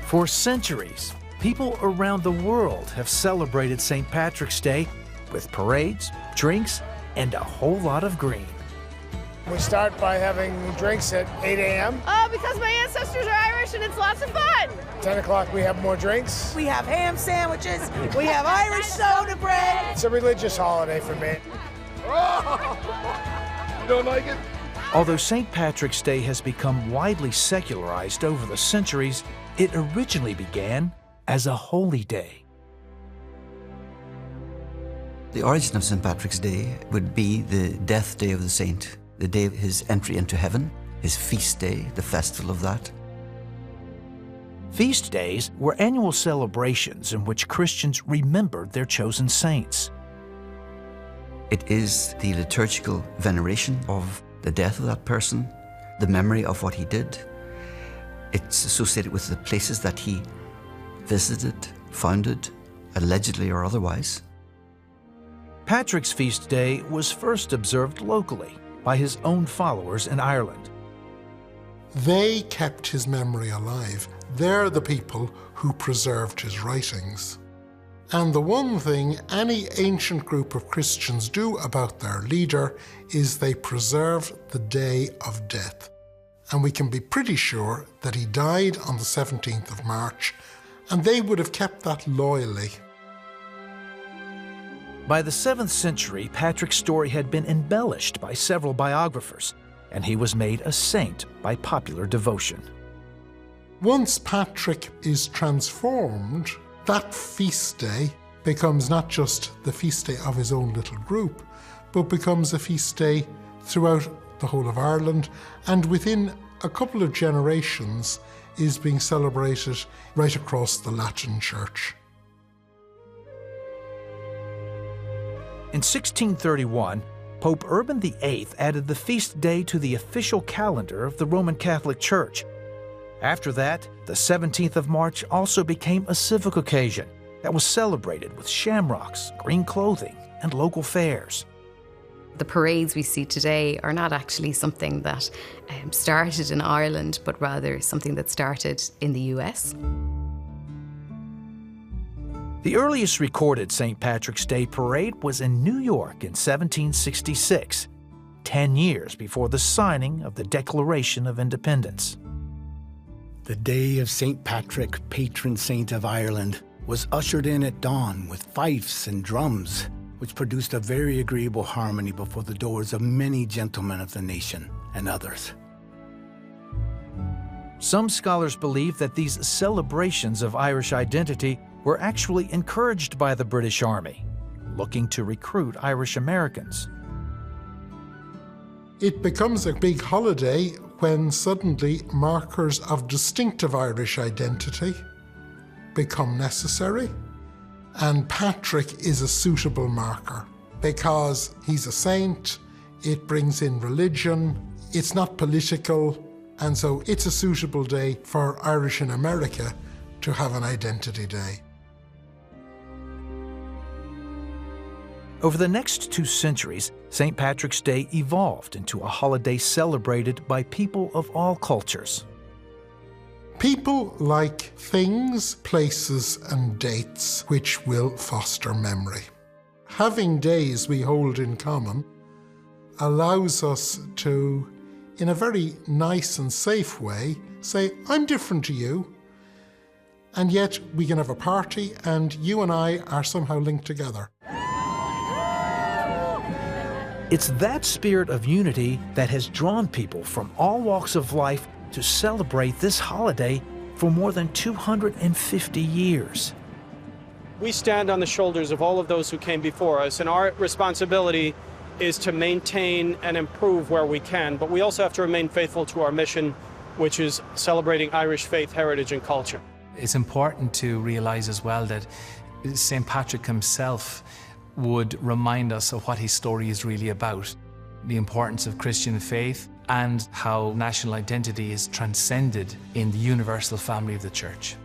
For centuries, people around the world have celebrated St. Patrick's Day with parades, drinks, and a whole lot of green. We start by having drinks at 8 a.m. Because my ancestors are Irish and it's lots of fun. 10 o'clock we have more drinks. We have ham sandwiches, we have Irish soda bread. It's a religious holiday for me. You don't like it? Although St. Patrick's Day has become widely secularized over the centuries, it originally began as a holy day. The origin of St. Patrick's Day would be the death day of the saint, the day of his entry into heaven, his feast day, the festival of that. Feast days were annual celebrations in which Christians remembered their chosen saints. It is the liturgical veneration of the death of that person, the memory of what he did. It's associated with the places that he visited, founded, allegedly or otherwise. Patrick's feast day was first observed locally by his own followers in Ireland. They kept his memory alive. They're the people who preserved his writings. And the one thing any ancient group of Christians do about their leader is they preserve the day of death. And we can be pretty sure that he died on the 17th of March, and they would have kept that loyally. By the 7th century, Patrick's story had been embellished by several biographers, and he was made a saint by popular devotion. Once Patrick is transformed, that feast day becomes not just the feast day of his own little group, but becomes a feast day throughout the whole of Ireland, and within a couple of generations is being celebrated right across the Latin Church. In 1631, Pope Urban VIII added the feast day to the official calendar of the Roman Catholic Church. After that, the 17th of March also became a civic occasion that was celebrated with shamrocks, green clothing, and local fairs. The parades we see today are not actually something that started in Ireland, but rather something that started in the US. The earliest recorded St. Patrick's Day parade was in New York in 1766, 10 years before the signing of the Declaration of Independence. The day of St. Patrick, patron saint of Ireland, was ushered in at dawn with fifes and drums, which produced a very agreeable harmony before the doors of many gentlemen of the nation and others. Some scholars believe that these celebrations of Irish identity were actually encouraged by the British Army, looking to recruit Irish Americans. It becomes a big holiday when suddenly markers of distinctive Irish identity become necessary, and Patrick is a suitable marker because he's a saint, it brings in religion, it's not political, and so it's a suitable day for Irish in America to have an identity day. Over the next 2 centuries, St. Patrick's Day evolved into a holiday celebrated by people of all cultures. People like things, places, and dates which will foster memory. Having days we hold in common allows us to, in a very nice and safe way, say, I'm different to you, and yet we can have a party and you and I are somehow linked together. It's that spirit of unity that has drawn people from all walks of life to celebrate this holiday for more than 250 years. We stand on the shoulders of all of those who came before us, and our responsibility is to maintain and improve where we can, but we also have to remain faithful to our mission, which is celebrating Irish faith, heritage, and culture. It's important to realize as well that St. Patrick himself would remind us of what his story is really about, the importance of Christian faith and how national identity is transcended in the universal family of the Church.